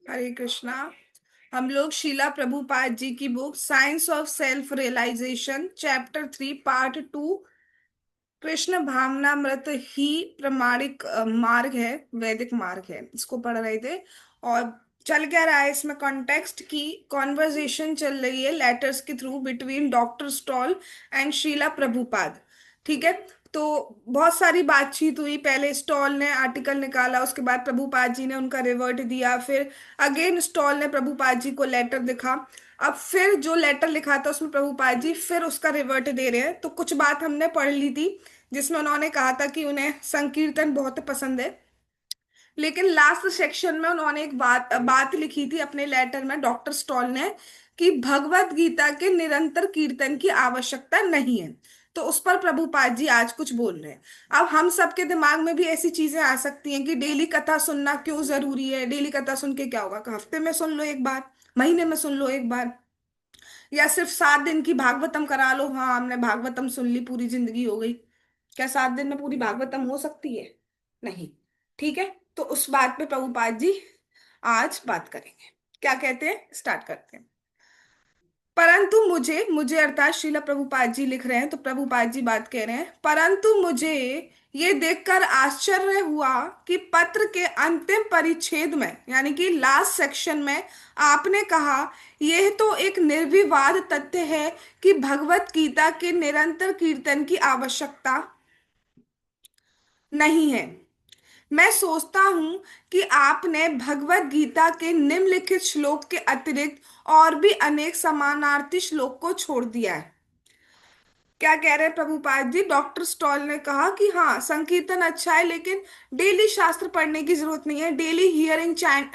हरे कृष्णा। हम लोग शीला प्रभुपाद जी की book science of self realization chapter 3 part 2 Krishna भावनामृत ही प्रमाणिक मार्ग है, वैदिक मार्ग है, इसको पढ़ रहे थे। और चल क्या रहा है इसमें, कॉन्टेक्स्ट की कॉन्वर्जेशन चल रही है लेटर्स के through between doctor Staal and Srila Prabhupada. ठीक है। तो बहुत सारी बातचीत हुई, पहले स्टॉल ने आर्टिकल निकाला, उसके बाद प्रभुपाद जी ने उनका रिवर्ट दिया, फिर अगेन स्टॉल ने प्रभुपाद जी को लेटर लिखा। अब फिर जो लेटर लिखा था उसमें प्रभुपाद जी फिर उसका रिवर्ट दे रहे हैं। तो कुछ बात हमने पढ़ ली थी जिसमें उन्होंने कहा था कि उन्हें संकीर्तन बहुत पसंद है। लेकिन लास्ट सेक्शन में उन्होंने एक बात बात लिखी थी अपने लेटर में, डॉक्टर स्टॉल ने, कि भगवत गीता के निरंतर कीर्तन की आवश्यकता नहीं है। तो उस पर प्रभुपाद जी आज कुछ बोल रहे हैं। अब हम सबके दिमाग में भी ऐसी चीजें आ सकती हैं कि डेली कथा सुनना क्यों जरूरी है, डेली कथा सुन के क्या होगा, हफ्ते में सुन लो एक बार, महीने में सुन लो एक बार, या सिर्फ 7 दिन की भागवतम करा लो, हाँ हमने भागवतम सुन ली पूरी जिंदगी हो गई। क्या 7 दिन में पूरी भागवतम हो सकती है? नहीं। ठीक है। तो उस बात पे प्रभुपाद जी आज बात करेंगे। क्या कहते हैं, स्टार्ट करते हैं। परंतु मुझे मुझे अर्थात श्रीला प्रभुपाद जी लिख रहे हैं, तो प्रभुपाद जी बात कह रहे हैं, परंतु मुझे ये देखकर आश्चर्य हुआ कि पत्र के अंतिम परिच्छेद में, यानी कि लास्ट सेक्शन में, आपने कहा यह तो एक निर्विवाद तथ्य है कि भगवत गीता के निरंतर कीर्तन की आवश्यकता नहीं है। मैं सोचता हूं कि आपने भगवत गीता के निम्नलिखित श्लोक के अतिरिक्त और भी अनेक समानार्थी श्लोक को छोड़ दिया है। क्या कह रहे हैं प्रभुपाद जी, डॉक्टर स्टॉल ने कहा कि हाँ संकीर्तन अच्छा है, लेकिन डेली शास्त्र पढ़ने की जरूरत नहीं है, डेली हियरिंग चैंट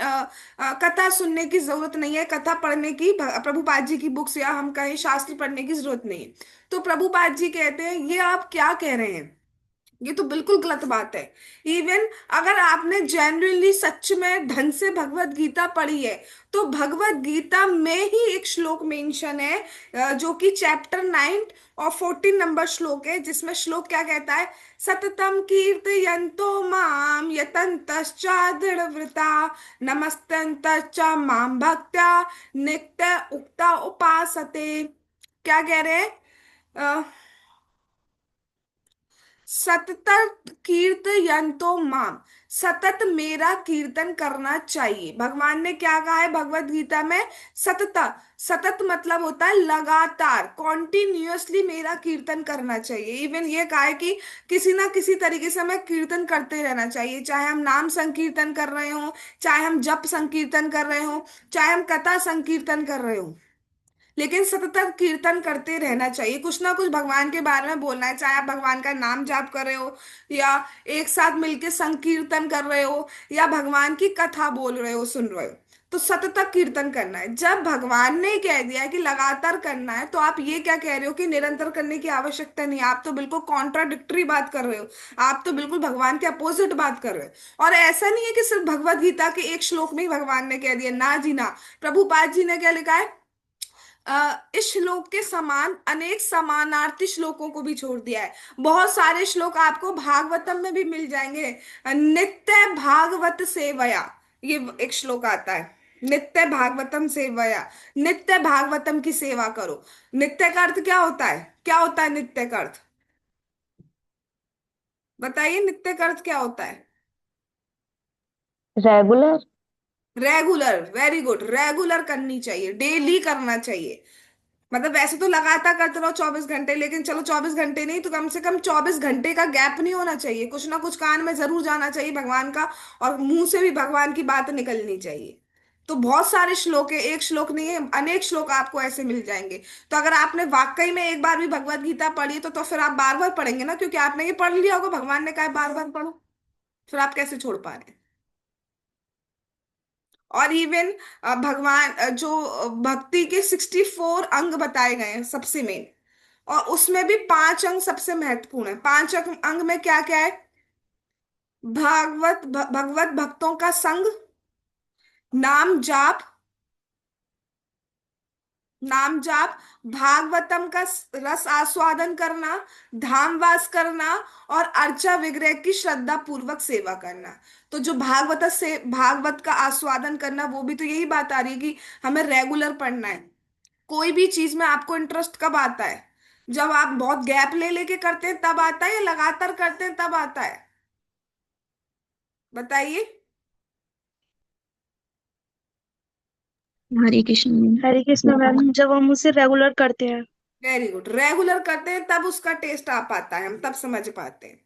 कथा सुनने की जरूरत नहीं है, कथा पढ़ने की प्रभुपाद जी की बुक्स या हम कहें शास्त्र पढ़ने की जरूरत नहीं है। तो प्रभुपाद जी कहते हैं ये आप क्या कह रहे हैं, ये तो बिल्कुल गलत बात है। इवन अगर आपने जेन्युइनली सच में ढंग से भगवत गीता पढ़ी है, तो भगवत गीता में ही एक श्लोक मेंशन है, जो कि चैप्टर 9 और 14 नंबर श्लोक है, जिसमें श्लोक क्या कहता है, सततम कीर्तयन्तो माम यतन्तश्च दृढ़व्रता नमस्तन्तश्च माम भक्त्या नित्य उक्ता उपासते। क्या कह रहे हैं, सतत कीर्तयन्तो माम, सतत मेरा कीर्तन करना चाहिए। भगवान ने क्या कहा है भगवत गीता में, सतत। सतत मतलब होता है लगातार, कॉन्टिन्यूअसली मेरा कीर्तन करना चाहिए। इवन ये कहा है कि किसी ना किसी तरीके से हमें कीर्तन करते रहना चाहिए, चाहे हम नाम संकीर्तन कर रहे हो, चाहे हम जप संकीर्तन कर रहे हो, चाहे हम कथा संकीर्तन कर रहे हो, लेकिन सतत कीर्तन करते रहना चाहिए। कुछ ना कुछ भगवान के बारे में बोलना है, चाहे आप भगवान का नाम जाप कर रहे हो, या एक साथ मिलके संकीर्तन कर रहे हो, या भगवान की कथा बोल रहे हो, सुन रहे हो, तो सतत कीर्तन करना है। जब भगवान ने कह दिया है कि लगातार करना है, तो आप ये क्या कह रहे हो कि निरंतर करने की आवश्यकता नहीं है? आप तो बिल्कुल कॉन्ट्राडिक्टरी बात कर रहे हो, आप तो बिल्कुल भगवान के अपोजिट बात कर रहे हो। और ऐसा नहीं है कि सिर्फ भगवत गीता के एक श्लोक में ही भगवान ने कह दिया, ना जी ना। प्रभुपाद जी ने क्या लिखा है, इस श्लोक के समान अनेक समानार्थी श्लोकों को भी छोड़ दिया है। बहुत सारे श्लोक आपको भागवतम में भी मिल जाएंगे। नित्य भागवत सेवया, ये एक श्लोक आता है, नित्य भागवतम सेवया, नित्य भागवतम की सेवा करो। नित्य का अर्थ क्या होता है, क्या होता है नित्य का अर्थ, बताइए नित्य का अर्थ क्या होता है? Regular. Regular, very good, regular करनी चाहिए, डेली करना चाहिए। मतलब वैसे तो लगातार करते रहो 24 घंटे, लेकिन चलो 24 घंटे नहीं तो कम से कम 24 घंटे का गैप नहीं होना चाहिए, कुछ ना कुछ कान में जरूर जाना चाहिए भगवान का, और मुंह से भी भगवान की बात निकलनी चाहिए। तो बहुत सारे श्लोक है, एक श्लोक नहीं है, अनेक श्लोक आपको ऐसे मिल जाएंगे। तो अगर आपने वाकई में एक बार भी भगवत गीता पढ़ी तो फिर आप बार बार पढ़ेंगे ना, क्योंकि आपने ये पढ़ लिया होगा, भगवान ने कहा बार बार पढ़ो, फिर आप कैसे छोड़ पा रहे हैं? और इवन भगवान जो भक्ति के 64 अंग बताए गए हैं सबसे मेन, और उसमें भी 5 अंग सबसे महत्वपूर्ण है। 5 अंग में क्या क्या है, भगवत भक्तों का संग, नाम जाप, नाम जाप, भागवतम का रस आस्वादन करना, धामवास करना, और अर्चा विग्रह की श्रद्धा पूर्वक सेवा करना। तो जो भागवत का आस्वादन करना, वो भी तो यही बात आ रही है कि हमें रेगुलर पढ़ना है। कोई भी चीज में आपको इंटरेस्ट कब आता है? जब आप बहुत गैप ले लेके करते हैं तब आता है, या लगातार करते हैं तब आता है? बताइए। हरे कृष्ण मैम। हरे कृष्ण मैम, जब हम उसे रेगुलर करते हैं। वेरी गुड, रेगुलर करते हैं तब उसका टेस्ट आ पाता है, हम तब समझ पाते हैं।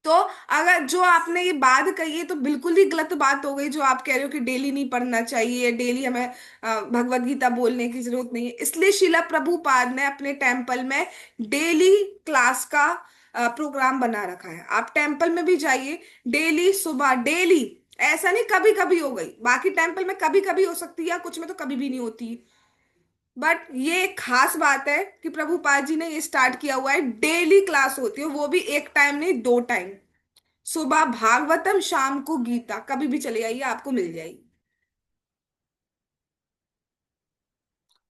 तो अगर जो आपने ये बात कही है तो बिल्कुल ही गलत बात हो गई, जो आप कह रहे हो कि डेली नहीं पढ़ना चाहिए, डेली हमें भगवत गीता बोलने की जरूरत नहीं है। इसलिए शिला प्रभुपाद ने अपने टेम्पल में डेली क्लास का प्रोग्राम बना रखा है। आप टेम्पल में भी जाइए, डेली सुबह, डेली। ऐसा नहीं कभी कभी हो गई, बाकी टेम्पल में कभी कभी हो सकती है, कुछ में तो कभी भी नहीं होती। बट ये एक खास बात है कि प्रभुपाद जी ने ये स्टार्ट किया हुआ है, डेली क्लास होती है, वो भी एक टाइम नहीं, दो टाइम। सुबह भागवतम, शाम को गीता, कभी भी चले आइए, आपको मिल जाएगी।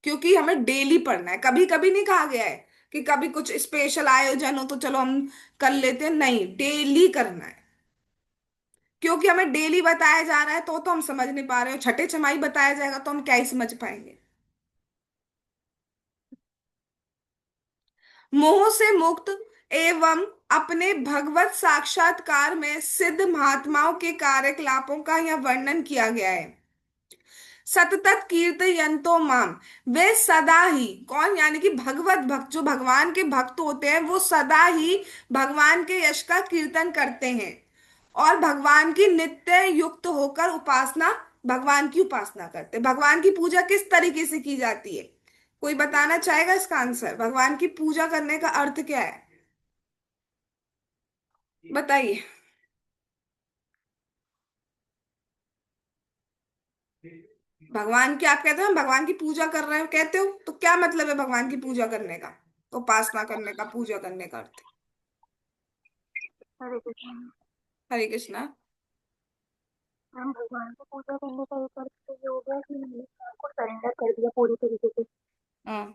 क्योंकि हमें डेली पढ़ना है, कभी कभी नहीं कहा गया है कि कभी कुछ स्पेशल आयोजन हो तो चलो हम कर लेते हैं, नहीं, डेली करना है। क्योंकि हमें डेली बताया जा रहा है तो हम समझ नहीं पा रहे हो, छठे छमाही बताया जाएगा तो हम क्या ही समझ पाएंगे। मोह से मुक्त एवं अपने भगवत साक्षात्कार में सिद्ध महात्माओं के कार्यकलापों का यह वर्णन किया गया है। सततत कीर्तयन्तो माम, वे सदा ही, कौन? यानी कि भगवत भक्त, जो भगवान के भक्त होते हैं, वो सदा ही भगवान के यश का कीर्तन करते हैं और भगवान की नित्य युक्त होकर उपासना, भगवान की उपासना करते हैं। भगवान की पूजा किस तरीके से की जाती है? कोई बताना चाहेगा इसका आंसर? भगवान की पूजा करने का अर्थ क्या है? बताइए। भगवान की, आप कहते हो हम भगवान की पूजा कर रहे हैं, कहते हो तो क्या मतलब है भगवान की पूजा करने का, उपासना करने का, पूजा करने का अर्थ? हरे कृष्ण मैम। हरे कृष्णा। मैम, भगवान को पूजा करने का एक अर्थ तो ये हो गया कि मैंने आपको सरेंडर कर दिया पूरी तरीके से। हाँ।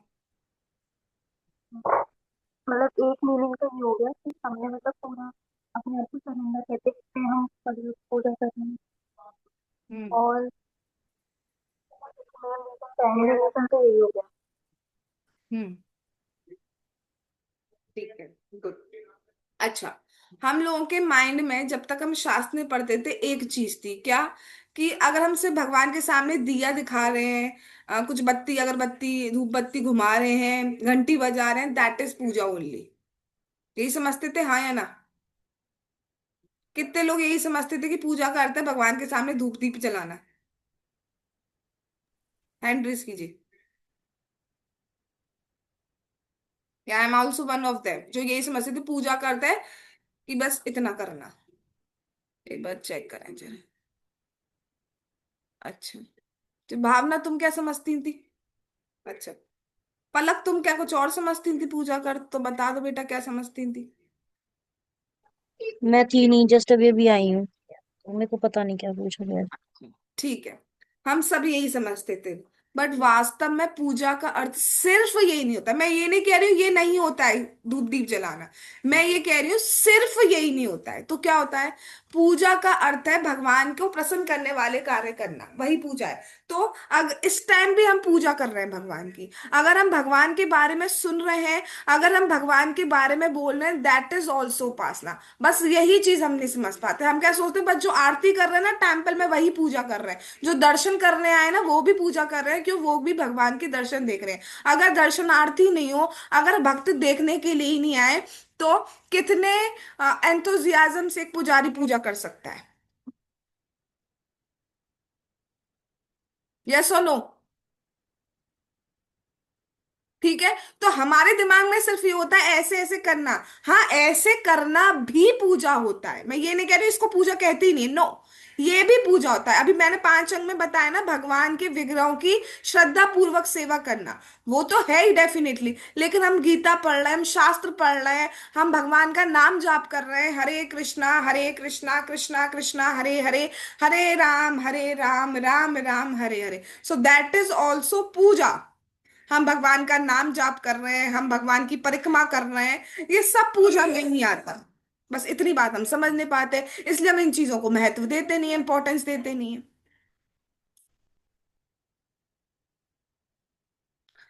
मतलब एक मीनिंग तो ये हो गया कि हमने मतलब पूरा अपने आप को सरेंडर करते हैं, हम भगवत पूजा कर रहे हैं। हम्म। और पहले रीजन तो यही हो गया। हम्म। ठीक है, गुड। अच्छा, हम लोगों के माइंड में जब तक हम शास्त्र में पढ़ते थे एक चीज थी, क्या? कि अगर हम सिर्फ भगवान के सामने दिया दिखा रहे हैं, कुछ बत्ती अगरबत्ती धूप बत्ती घुमा रहे हैं, घंटी बजा रहे हैं, दैट इज पूजा ओनली। यही समझते थे, हाँ या ना? कितने लोग यही समझते थे कि पूजा का अर्थ है भगवान के सामने धूप दीप जलाना? हैंड रेज कीजिए। I am also one of them, जो यही समझते थे पूजा का अर्थ है कि बस इतना करना। एक बार चेक करें जरा। अच्छा, तो भावना तुम क्या समझती थी? अच्छा, पलक तुम क्या कुछ और समझती थी पूजा कर? तो बता दो बेटा, क्या समझती थी? मैं थी नहीं, जस्ट अभी अभी आई हूँ, तो मेरे को पता नहीं क्या पूछा गया। ठीक है, हम सब यही समझते थे। बट वास्तव में पूजा का अर्थ सिर्फ यही नहीं होता। मैं ये नहीं कह रही हूँ ये नहीं होता है धूप दीप जलाना, मैं ये कह रही हूँ सिर्फ यही नहीं होता है। तो क्या होता है? पूजा का अर्थ है भगवान को प्रसन्न करने वाले कार्य करना, वही पूजा है। तो अगर इस टाइम भी हम पूजा कर रहे हैं भगवान की, अगर हम भगवान के बारे में सुन रहे हैं, अगर हम भगवान के बारे में बोल रहे हैं, दैट इज ऑल्सो उपासना। बस यही चीज हम नहीं समझ पाते। हम क्या सोचते हैं, बस जो आरती कर रहे हैं ना टेम्पल में वही पूजा कर रहे हैं, जो दर्शन करने आए ना वो भी पूजा कर रहे हैं, क्यों? वो भी भगवान के दर्शन देख रहे हैं। अगर दर्शनार्थी नहीं हो, अगर भक्त देखने के लिए ही नहीं आए, तो कितने एंथुजियाज्म से एक पुजारी पूजा कर सकता है? यस और नो? ठीक है, तो हमारे दिमाग में सिर्फ ये होता है ऐसे ऐसे करना। हाँ, ऐसे करना भी पूजा होता है, मैं ये नहीं कह रही इसको पूजा कहती ही नहीं, नो, ये भी पूजा होता है। अभी मैंने 5 अंग में बताया ना, भगवान के विग्रहों की श्रद्धा पूर्वक सेवा करना, वो तो है ही डेफिनेटली। लेकिन हम गीता पढ़ रहे हैं, हम शास्त्र पढ़ रहे हैं, हम भगवान का नाम जाप कर रहे हैं, हरे कृष्णा कृष्णा कृष्णा हरे हरे, हरे Ram Ram Ram Hare Hare, so that is also पूजा। हम भगवान का नाम जाप कर रहे हैं, हम भगवान की परिक्रमा कर रहे हैं, ये सब पूजा में नहीं आता। बस इतनी बात हम समझ नहीं पाते, इसलिए हम इन चीजों को महत्व देते नहीं, इंपॉर्टेंस देते नहीं है।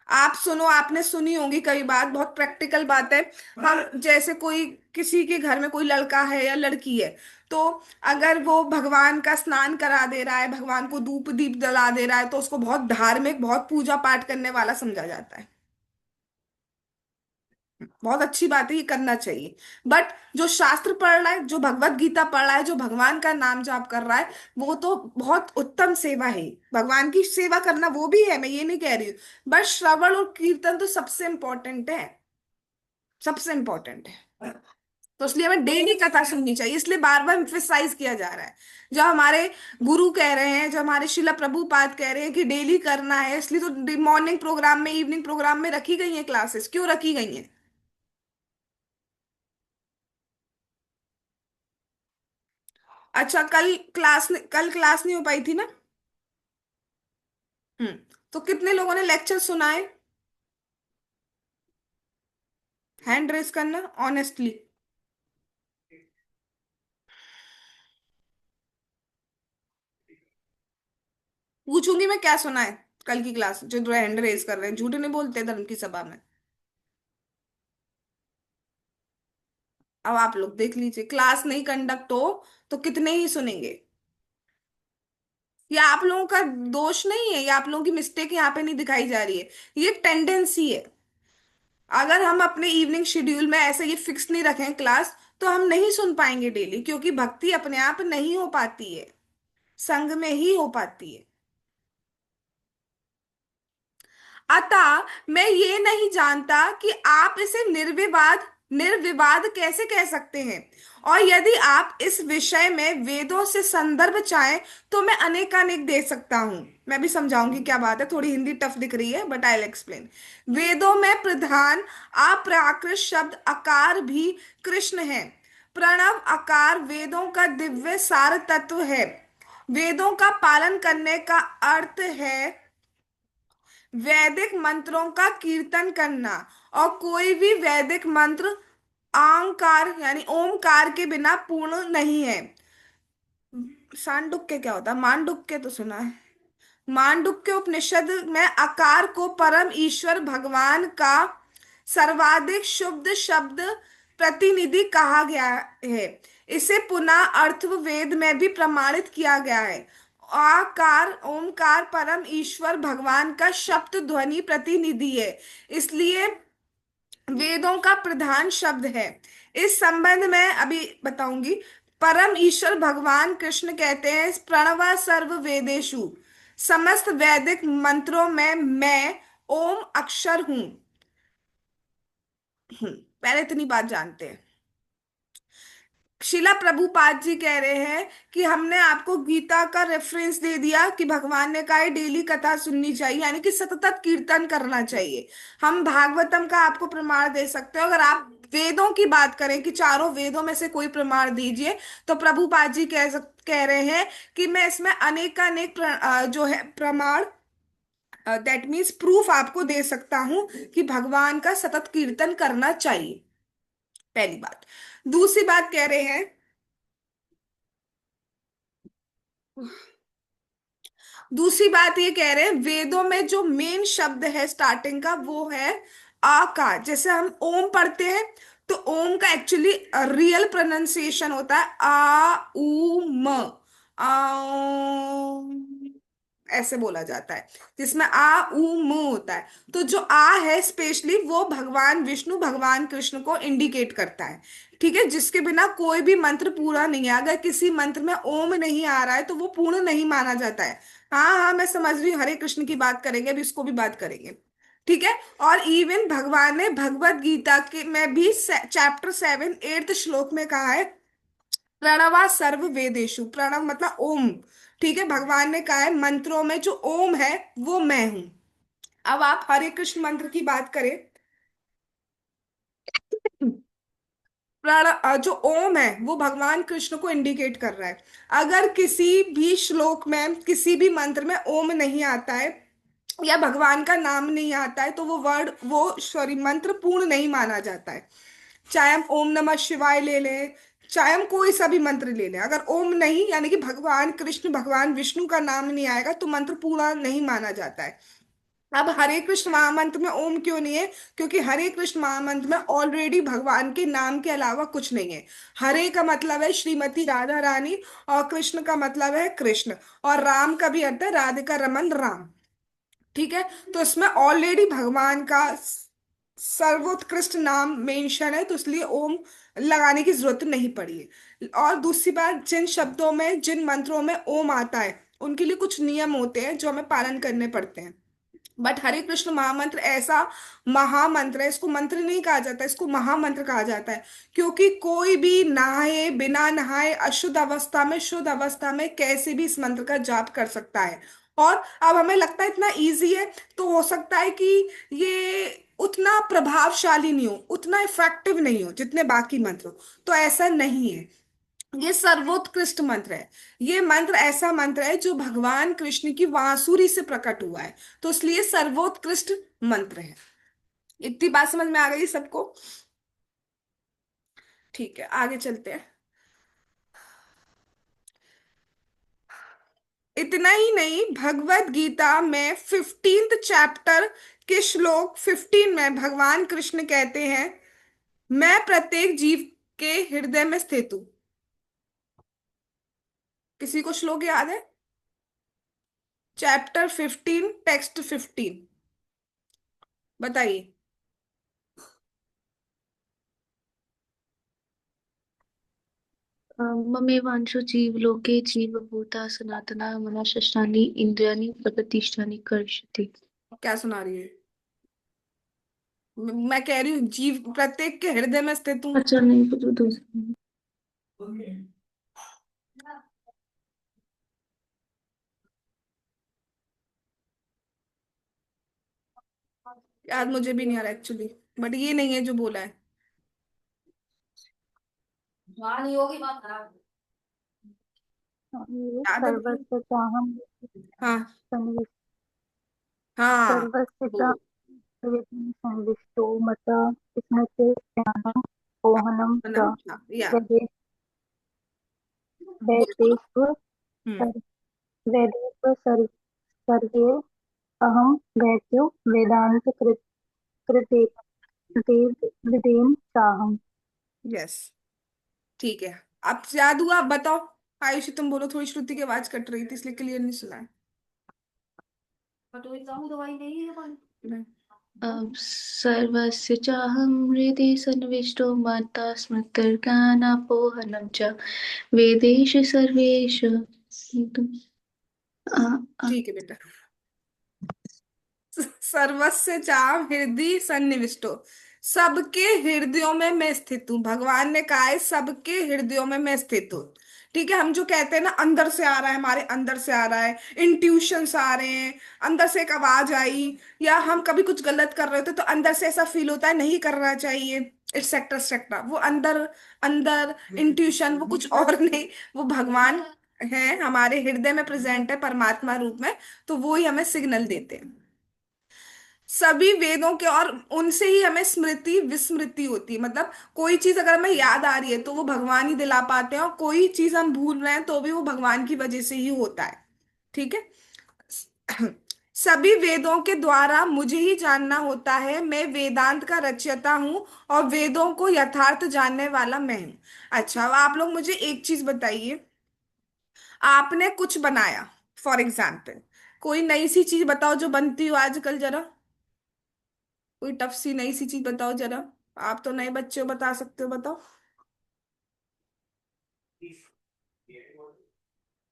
आप सुनो, आपने सुनी होगी कई बात, बहुत प्रैक्टिकल बात है। हम जैसे कोई, किसी के घर में कोई लड़का है या लड़की है, तो अगर वो भगवान का स्नान करा दे रहा है, भगवान को धूप दीप जला दे रहा है, तो उसको बहुत धार्मिक, बहुत पूजा पाठ करने वाला समझा जाता है। बहुत अच्छी बात है, ये करना चाहिए। बट जो शास्त्र पढ़ रहा है, जो भगवत गीता पढ़ रहा है, जो भगवान का नाम जाप कर रहा है, वो तो बहुत उत्तम सेवा है। भगवान की सेवा करना वो भी है, मैं ये नहीं कह रही हूँ। बट श्रवण और कीर्तन तो सबसे इंपॉर्टेंट है, सबसे इंपॉर्टेंट है। तो इसलिए हमें डेली कथा सुननी चाहिए, इसलिए बार बार एम्फेसाइज किया जा रहा है। जो हमारे गुरु कह रहे हैं, जो हमारे शिला प्रभुपाद कह रहे हैं कि डेली करना है, इसलिए तो मॉर्निंग प्रोग्राम में, इवनिंग प्रोग्राम में रखी गई है क्लासेस। क्यों रखी गई हैं? अच्छा, कल क्लास नहीं हो पाई थी ना? हम्म। तो कितने लोगों ने लेक्चर सुना है? हैंड रेस करना ऑनेस्टली। पूछूंगी मैं क्या सुना है कल की क्लास, जो हैंड रेस कर रहे हैं, झूठ नहीं बोलते धर्म की सभा में। अब आप लोग देख लीजिए, क्लास नहीं कंडक्ट हो तो कितने ही सुनेंगे। ये आप लोगों का दोष नहीं है, ये आप लोगों की मिस्टेक यहाँ पे नहीं दिखाई जा रही है, ये एक टेंडेंसी है। अगर हम अपने इवनिंग शेड्यूल में ऐसे ये फिक्स नहीं रखें क्लास, तो हम नहीं सुन पाएंगे डेली, क्योंकि भक्ति अपने आप नहीं हो पाती है, संग में ही हो पाती है। अतः मैं ये नहीं जानता कि आप इसे निर्विवाद निर्विवाद कैसे कह सकते हैं। और यदि आप इस विषय में वेदों से संदर्भ चाहें, तो मैं अनेकानेक दे सकता हूं। मैं भी समझाऊंगी क्या बात है, थोड़ी हिंदी टफ दिख रही है, बट आई विल एक्सप्लेन। वेदों में प्रधान अप्राकृत शब्द अकार भी कृष्ण है। प्रणव अकार वेदों का दिव्य सार तत्व है। वेदों का पालन करने का अर्थ है वैदिक मंत्रों का कीर्तन करना। और कोई भी वैदिक मंत्र आंकार यानी ओमकार के बिना पूर्ण नहीं है। सांडुक्य क्या होता है? मांडुक्य तो सुना है। मांडुक्य उपनिषद में आकार को परम ईश्वर भगवान का सर्वाधिक शुद्ध शब्द प्रतिनिधि कहा गया है। इसे पुनः अर्थवेद में भी प्रमाणित किया गया है। आकार ओमकार परम ईश्वर भगवान का शब्द ध्वनि प्रतिनिधि है, इसलिए वेदों का प्रधान शब्द है। इस संबंध में अभी बताऊंगी। परम ईश्वर भगवान कृष्ण कहते हैं, प्रणव सर्व वेदेषु, समस्त वैदिक मंत्रों में मैं ओम अक्षर हूं। पहले इतनी बात जानते हैं। शिला प्रभुपाद जी कह रहे हैं कि हमने आपको गीता का रेफरेंस दे दिया कि भगवान ने कहा है डेली कथा सुननी चाहिए, यानी कि सतत कीर्तन करना चाहिए। हम भागवतम का आपको प्रमाण दे सकते हो। अगर आप वेदों की बात करें कि चारों वेदों में से कोई प्रमाण दीजिए, तो प्रभुपाद जी कह रहे हैं कि मैं इसमें अनेकानेक जो है प्रमाण, दैट मीन्स प्रूफ आपको दे सकता हूं कि भगवान का सतत कीर्तन करना चाहिए। पहली बात। दूसरी बात कह रहे हैं, दूसरी बात ये कह रहे हैं वेदों में जो मेन शब्द है स्टार्टिंग का, वो है आकार। जैसे हम ओम पढ़ते हैं, तो ओम का एक्चुअली रियल प्रोनाउंसिएशन होता है आ उ म। आ, ऐसे बोला जाता है, जिसमें आ उ म होता है। तो जो आ है स्पेशली वो भगवान विष्णु, भगवान कृष्ण को इंडिकेट करता है। ठीक है, जिसके बिना कोई भी मंत्र पूरा नहीं है। अगर किसी मंत्र में ओम नहीं आ रहा है, तो वो पूर्ण नहीं माना जाता है। हाँ हाँ, मैं समझ रही हूँ, हरे कृष्ण की बात करेंगे, अभी इसको भी बात करेंगे। ठीक है। और इवन भगवान ने भगवत गीता के में भी चैप्टर 7 8th श्लोक में कहा है, प्रणवा सर्व वेदेशु। प्रणव मतलब ओम। ठीक है, भगवान ने कहा है मंत्रों में जो ओम है वो मैं हूं। अब आप हरे कृष्ण मंत्र की बात करें, जो ओम है वो भगवान कृष्ण को इंडिकेट कर रहा है। अगर किसी भी श्लोक में, किसी भी मंत्र में ओम नहीं आता है, या भगवान का नाम नहीं आता है तो वो वर्ड, वो सॉरी, मंत्र पूर्ण नहीं माना जाता है। चाहे हम ओम नमः शिवाय ले लें, चाहे हम कोई सा भी मंत्र ले लें, अगर ओम नहीं यानी कि भगवान कृष्ण भगवान विष्णु का नाम नहीं आएगा तो मंत्र पूरा नहीं माना जाता है। अब हरे कृष्ण महामंत्र में ओम क्यों नहीं है? क्योंकि हरे कृष्ण महामंत्र में ऑलरेडी भगवान के नाम के अलावा कुछ नहीं है। हरे का मतलब है श्रीमती राधा रानी, और कृष्ण का मतलब है कृष्ण, और राम का भी अर्थ है राधिका रमन राम। ठीक है, तो इसमें ऑलरेडी भगवान का सर्वोत्कृष्ट नाम मेंशन है, तो इसलिए ओम लगाने की जरूरत नहीं पड़ी है। और दूसरी बात, जिन शब्दों में जिन मंत्रों में ओम आता है उनके लिए कुछ नियम होते हैं जो हमें पालन करने पड़ते हैं। बट हरे कृष्ण महामंत्र ऐसा महामंत्र है, इसको मंत्र नहीं कहा जाता, इसको महामंत्र कहा जाता है। क्योंकि कोई भी नहाए बिना नहाए अशुद्ध अवस्था में शुद्ध अवस्था में कैसे भी इस मंत्र का जाप कर सकता है। और अब हमें लगता है इतना इजी है, तो हो सकता है कि ये उतना प्रभावशाली नहीं हो, उतना इफेक्टिव नहीं हो जितने बाकी मंत्र हो। तो ऐसा नहीं है, ये सर्वोत्कृष्ट मंत्र है। ये मंत्र ऐसा मंत्र है जो भगवान कृष्ण की बांसुरी से प्रकट हुआ है, तो इसलिए सर्वोत्कृष्ट मंत्र है। इतनी बात समझ में आ गई सबको? ठीक है, आगे चलते हैं। इतना ही नहीं, भगवत गीता में 15th चैप्टर के श्लोक 15 में भगवान कृष्ण कहते हैं, मैं प्रत्येक जीव के हृदय में स्थित हूं। किसी को श्लोक याद है? चैप्टर 15 टेक्स्ट 15, बताइए। ममेवांशो जीवलोके जीवभूता सनातना मनःषष्ठानि इन्द्रियाणि प्रकृतिष्ठानि कर्षति। क्या सुना रही है? मैं कह रही हूँ जीव प्रत्येक के हृदय में स्थित हूँ। अच्छा नहीं तो दूसरा। याद मुझे भी नहीं आ रहा एक्चुअली, बट ये नहीं है जो बोला है। नहीं होगी बात खराब। ये याद है बताओ। सर्वस्य चाहम हाँ। सन्निविष्टो हाँ। सर्वस्य बोलो। सन्निविष्टो मत स्मृते ज्ञानम ओहनम च या वेदे बोलो बोलो। वेदेषु हम्म। वेदेषु सर्वे अहम वेद्यो वेदांत कृते वेद विदेन चाहम। यस, ठीक है। अब याद हुआ? आप बताओ। आयुषी तुम बोलो, थोड़ी श्रुति की आवाज कट रही थी इसलिए क्लियर नहीं सुना है। दवाई नहीं है पानी? नहीं। सर्वस्य चाहं हृदि सन्निविष्टो मत्ता स्मृतिर्ज्ञानापोहनं च वेदेषु सर्वेषु। आ, आ, ठीक है बेटा। सर्वस्य चाव हृदय सन्निविष्टो, सबके हृदयों में मैं स्थित हूँ। भगवान ने कहा है सबके हृदयों में मैं स्थित हूँ। ठीक है, हम जो कहते हैं ना अंदर से आ रहा है, हमारे अंदर से आ रहा है, इंट्यूशंस आ रहे हैं, अंदर से एक आवाज आई, या हम कभी कुछ गलत कर रहे होते तो अंदर से ऐसा फील होता है नहीं करना चाहिए, एक्सेट्रा एक्सेट्रा, वो अंदर अंदर इंट्यूशन वो कुछ और नहीं, वो भगवान है, हमारे हृदय में प्रेजेंट है परमात्मा रूप में, तो वो ही हमें सिग्नल देते हैं। सभी वेदों के, और उनसे ही हमें स्मृति विस्मृति होती है, मतलब कोई चीज अगर हमें याद आ रही है तो वो भगवान ही दिला पाते हैं, और कोई चीज हम भूल रहे हैं तो भी वो भगवान की वजह से ही होता है। ठीक है। सभी वेदों के द्वारा मुझे ही जानना होता है, मैं वेदांत का रचयिता हूँ और वेदों को यथार्थ जानने वाला मैं हूँ। अच्छा, अब आप लोग मुझे एक चीज बताइए, आपने कुछ बनाया, फॉर एग्जाम्पल कोई नई सी चीज बताओ जो बनती हो आजकल, जरा कोई टफ सी नई सी चीज बताओ जरा। आप तो नए बच्चे हो, बता सकते हो, बताओ।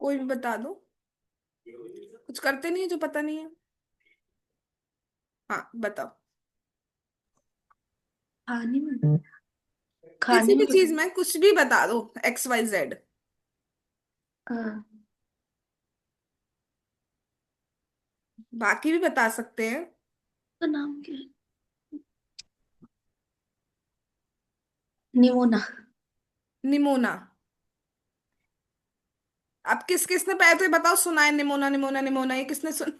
कोई भी बता दो। कुछ करते नहीं है जो पता नहीं है? हाँ बताओ। खाने में किसी खाने भी में चीज में कुछ भी बता दो, XYZ। आ, बाकी भी बता सकते हैं। तो नाम क्या है? निमोना। निमोना। अब किस किसने पहले तो ये बताओ सुना है निमोना निमोना निमोना, ये किसने सुन?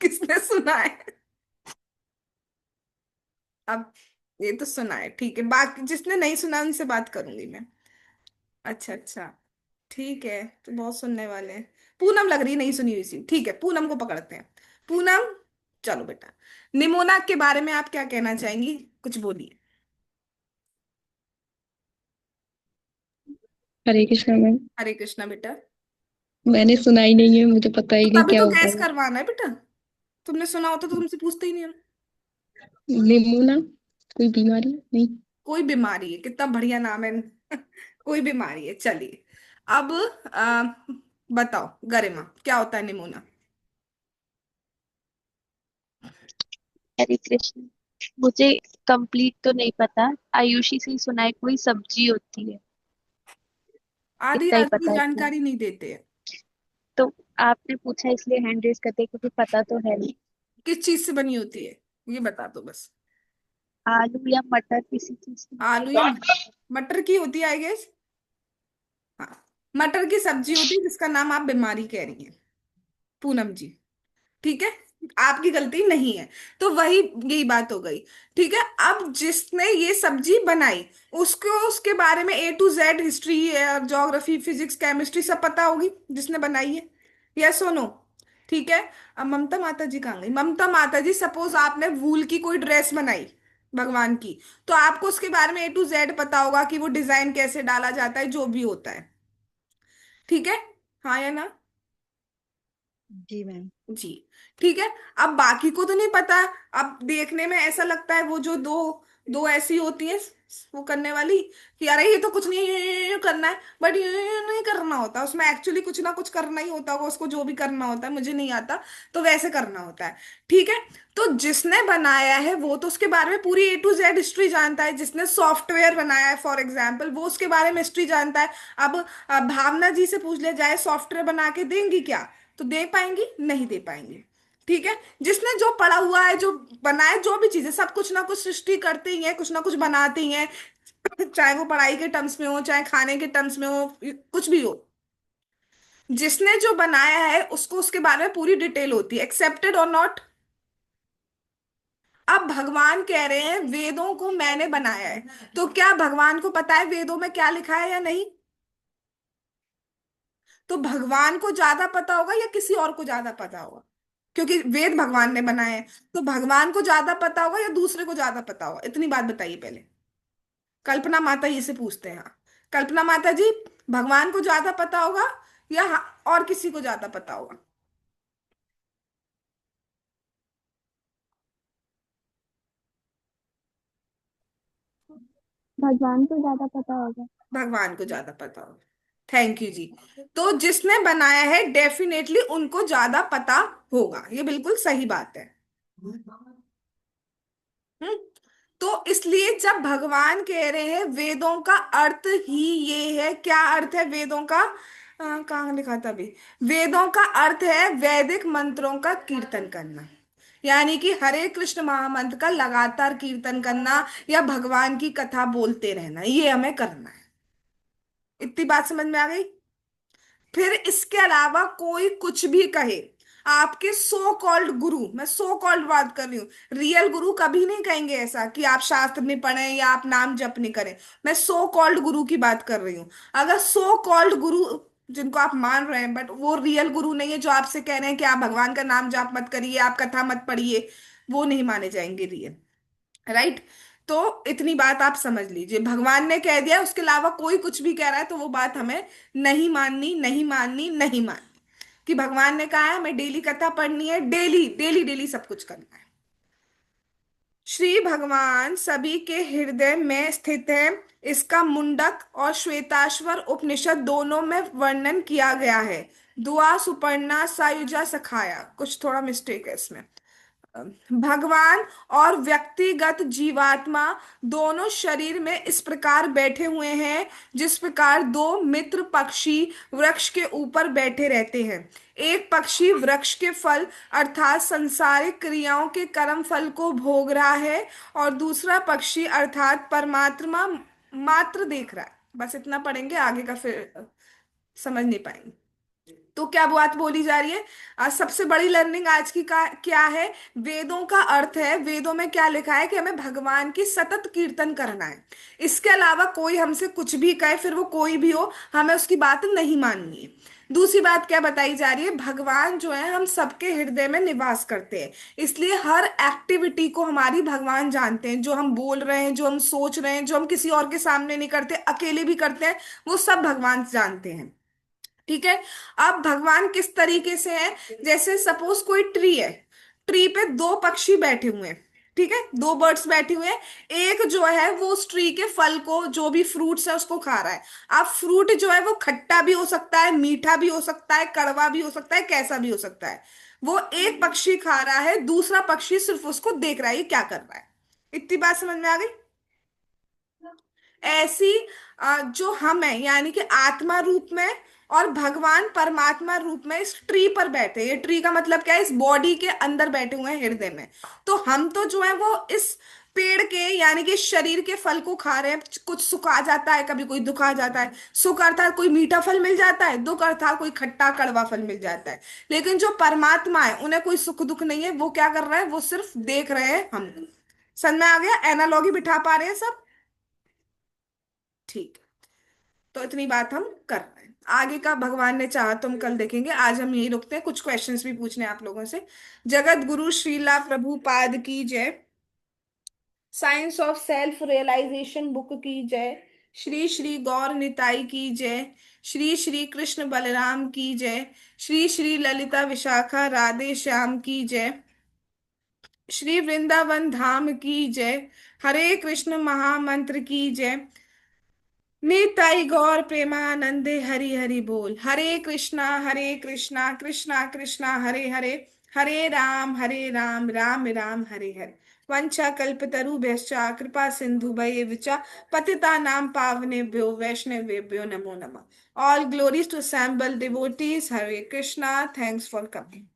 किसने सुना है? अब ये तो सुना है, ठीक है, बाकी जिसने नहीं सुना उनसे बात करूंगी मैं। अच्छा अच्छा, ठीक है, तो बहुत सुनने वाले हैं। पूनम लग रही नहीं सुनी हुई सी, ठीक है, पूनम को पकड़ते हैं। पूनम, चलो बेटा, निमोना के बारे में आप क्या कहना चाहेंगी, कुछ बोलिए। हरे कृष्णा मैम। हरे कृष्णा बेटा। मैंने सुना ही नहीं है, मुझे पता तो ही नहीं तभी क्या तो होता गैस है। करवाना है बेटा, तुमने सुना होता तो तुमसे पूछते ही नहीं हम। निमोना, कोई बीमारी नहीं। कोई बीमारी है, कितना बढ़िया नाम है। कोई बीमारी है, चलिए। अब बताओ गरिमा, क्या होता है निमोना? हरे कृष्ण। मुझे कंप्लीट तो नहीं पता। आयुषी से ही सुना है, कोई सब्जी होती है। आधी इतना ही आधी पता है कि। जानकारी नहीं देते हैं। तो आपने पूछा इसलिए हैंड रेज करते हैं, क्योंकि पता तो है नहीं। किस चीज से बनी होती है, ये बता दो बस। आलू या मटर, किसी चीज से आलू बनती या है। मटर की होती है, आई गेस। हाँ, मटर की सब्जी होती है जिसका नाम आप बीमारी कह रही हैं, पूनम जी। ठीक है, आपकी गलती नहीं है। तो वही, यही बात हो गई। ठीक है, अब जिसने ये सब्जी बनाई, उसको उसके बारे में A to Z history, geography, physics, chemistry सब पता होगी, जिसने बनाई है। यस और नो? ठीक है। अब ममता माता जी कहाँ गई? ममता माता जी, सपोज आपने वूल की कोई ड्रेस बनाई भगवान की, तो आपको उसके बारे में A to Z पता होगा कि वो डिजाइन कैसे डाला जाता है, जो भी होता है। ठीक है, हाँ या ना? जी मैम। जी। ठीक है, अब बाकी को तो नहीं पता। अब देखने में ऐसा लगता है वो जो दो दो ऐसी होती हैं, वो करने वाली, कि अरे ये तो कुछ नहीं, ये करना है, बट ये नहीं करना होता, उसमें एक्चुअली कुछ ना कुछ करना ही होता होगा उसको, जो भी करना होता है मुझे नहीं आता, तो वैसे करना होता है। ठीक है, तो जिसने बनाया है वो तो उसके बारे में पूरी A to Z हिस्ट्री जानता है। जिसने सॉफ्टवेयर बनाया है फॉर एग्जाम्पल, वो उसके बारे में हिस्ट्री जानता है। अब भावना जी से पूछ लिया जाए सॉफ्टवेयर बना के देंगी क्या, तो दे पाएंगी? नहीं दे पाएंगी। ठीक है, जिसने जो पढ़ा हुआ है, जो बनाए, जो भी चीजें, सब कुछ ना कुछ सृष्टि करते ही हैं, कुछ ना कुछ बनाते ही हैं। चाहे वो पढ़ाई के टर्म्स में हो, चाहे खाने के टर्म्स में हो, कुछ भी हो, जिसने जो बनाया है उसको उसके बारे में पूरी डिटेल होती है। एक्सेप्टेड और नॉट? अब भगवान कह रहे हैं वेदों को मैंने बनाया है, तो क्या भगवान को पता है वेदों में क्या लिखा है या नहीं? तो भगवान को ज्यादा पता होगा या किसी और को ज्यादा पता होगा? क्योंकि वेद भगवान ने बनाए हैं, तो भगवान को ज्यादा पता होगा या दूसरे को ज्यादा पता होगा? इतनी बात बताइए पहले। कल्पना माता जी से पूछते हैं, हाँ। कल्पना माता जी, भगवान को ज्यादा पता होगा या और किसी को ज्यादा पता होगा? भगवान को ज्यादा पता होगा। भगवान को ज्यादा पता होगा। थैंक यू जी। तो जिसने बनाया है डेफिनेटली उनको ज्यादा पता होगा, ये बिल्कुल सही बात है। हम्म। तो इसलिए जब भगवान कह रहे हैं वेदों का अर्थ ही ये है, क्या अर्थ है वेदों का? कहाँ लिखा था अभी? वेदों का अर्थ है वैदिक मंत्रों का कीर्तन करना, यानी कि हरे कृष्ण महामंत्र का लगातार कीर्तन करना, या भगवान की कथा बोलते रहना, ये हमें करना है। इतनी बात समझ में आ गई? फिर इसके अलावा कोई कुछ भी कहे, आपके सो कॉल्ड गुरु, मैं सो कॉल्ड बात कर रही हूँ, रियल गुरु कभी नहीं कहेंगे ऐसा कि आप शास्त्र नहीं पढ़े या आप नाम जप नहीं करें। मैं सो कॉल्ड गुरु की बात कर रही हूँ। अगर सो कॉल्ड गुरु जिनको आप मान रहे हैं, बट वो रियल गुरु नहीं है, जो आपसे कह रहे हैं कि आप भगवान का नाम जाप मत करिए, आप कथा मत पढ़िए, वो नहीं माने जाएंगे रियल। राइट? तो इतनी बात आप समझ लीजिए, भगवान ने कह दिया, उसके अलावा कोई कुछ भी कह रहा है तो वो बात हमें नहीं माननी, नहीं माननी, नहीं माननी। कि भगवान ने कहा है हमें डेली कथा पढ़नी है, डेली डेली डेली सब कुछ करना है। श्री भगवान सभी के हृदय में स्थित है, इसका मुंडक और श्वेताश्वर उपनिषद दोनों में वर्णन किया गया है। दुआ सुपर्णा सायुजा सखाया, कुछ थोड़ा मिस्टेक है इसमें। भगवान और व्यक्तिगत जीवात्मा दोनों शरीर में इस प्रकार बैठे हुए हैं, जिस प्रकार दो मित्र पक्षी वृक्ष के ऊपर बैठे रहते हैं। एक पक्षी वृक्ष के फल अर्थात संसारिक क्रियाओं के कर्म फल को भोग रहा है, और दूसरा पक्षी अर्थात परमात्मा मात्र देख रहा है। बस इतना पढ़ेंगे, आगे का फिर समझ नहीं पाएंगे। तो क्या बात बोली जा रही है? सबसे बड़ी लर्निंग आज की का क्या है? वेदों का अर्थ है, वेदों में क्या लिखा है कि हमें भगवान की सतत कीर्तन करना है। इसके अलावा कोई हमसे कुछ भी कहे, फिर वो कोई भी हो, हमें उसकी बात नहीं माननी है। दूसरी बात क्या बताई जा रही है? भगवान जो है हम सबके हृदय में निवास करते हैं, इसलिए हर एक्टिविटी को हमारी भगवान जानते हैं। जो हम बोल रहे हैं, जो हम सोच रहे हैं, जो हम किसी और के सामने नहीं करते, अकेले भी करते हैं, वो सब भगवान जानते हैं। ठीक है। अब भगवान किस तरीके से है? जैसे सपोज कोई ट्री है, ट्री पे दो पक्षी बैठे हुए हैं, ठीक है, दो बर्ड्स बैठे हुए हैं। एक जो है वो उस ट्री के फल को, जो भी फ्रूट्स है उसको खा रहा है। अब फ्रूट जो है वो खट्टा भी हो सकता है, मीठा भी हो सकता है, कड़वा भी हो सकता है, कैसा भी हो सकता है। वो एक पक्षी खा रहा है, दूसरा पक्षी सिर्फ उसको देख रहा है, ये क्या कर रहा है। इतनी बात समझ में आ गई? ऐसी जो हम है, यानी कि आत्मा रूप में और भगवान परमात्मा रूप में इस ट्री पर बैठे हैं। ये ट्री का मतलब क्या है? इस बॉडी के अंदर बैठे हुए हैं, हृदय में। तो हम तो जो है वो इस पेड़ के, यानी कि शरीर के फल को खा रहे हैं। कुछ सुख आ जाता है, कभी कोई दुख आ जाता है। सुख अर्थात कोई मीठा फल मिल जाता है, दुख अर्थात कोई खट्टा कड़वा फल मिल जाता है। लेकिन जो परमात्मा है उन्हें कोई सुख दुख नहीं है, वो क्या कर रहा है? वो सिर्फ देख रहे हैं हमको। समझ में आ गया? एनालॉगी बिठा पा रहे हैं सब? ठीक है। तो इतनी बात हम कर रहे हैं, आगे का भगवान ने चाहा तो हम कल देखेंगे। आज हम यही रुकते हैं, कुछ क्वेश्चंस भी पूछने हैं आप लोगों से। जगत गुरु श्रीला प्रभुपाद की जय। Science of self realisation book की जय। श्री श्री गौर निताई की जय। श्री श्री कृष्ण बलराम की जय। श्री श्री ललिता विशाखा राधे श्याम की जय। श्री वृंदावन धाम की जय। हरे कृष्ण महामंत्र की जय। निताई गौर प्रेमानंदे हरि हरि बोल। हरे कृष्णा कृष्णा कृष्णा हरे हरे, हरे राम राम राम हरे हरे। वंशा कल्पतरुभ्यश्च कृपा सिंधु भयेविचा पतितानां पावनेभ्यो वैष्णवेभ्यो नमो नमः। All glories to assembled devotees. Hare Krishna. Thanks for coming.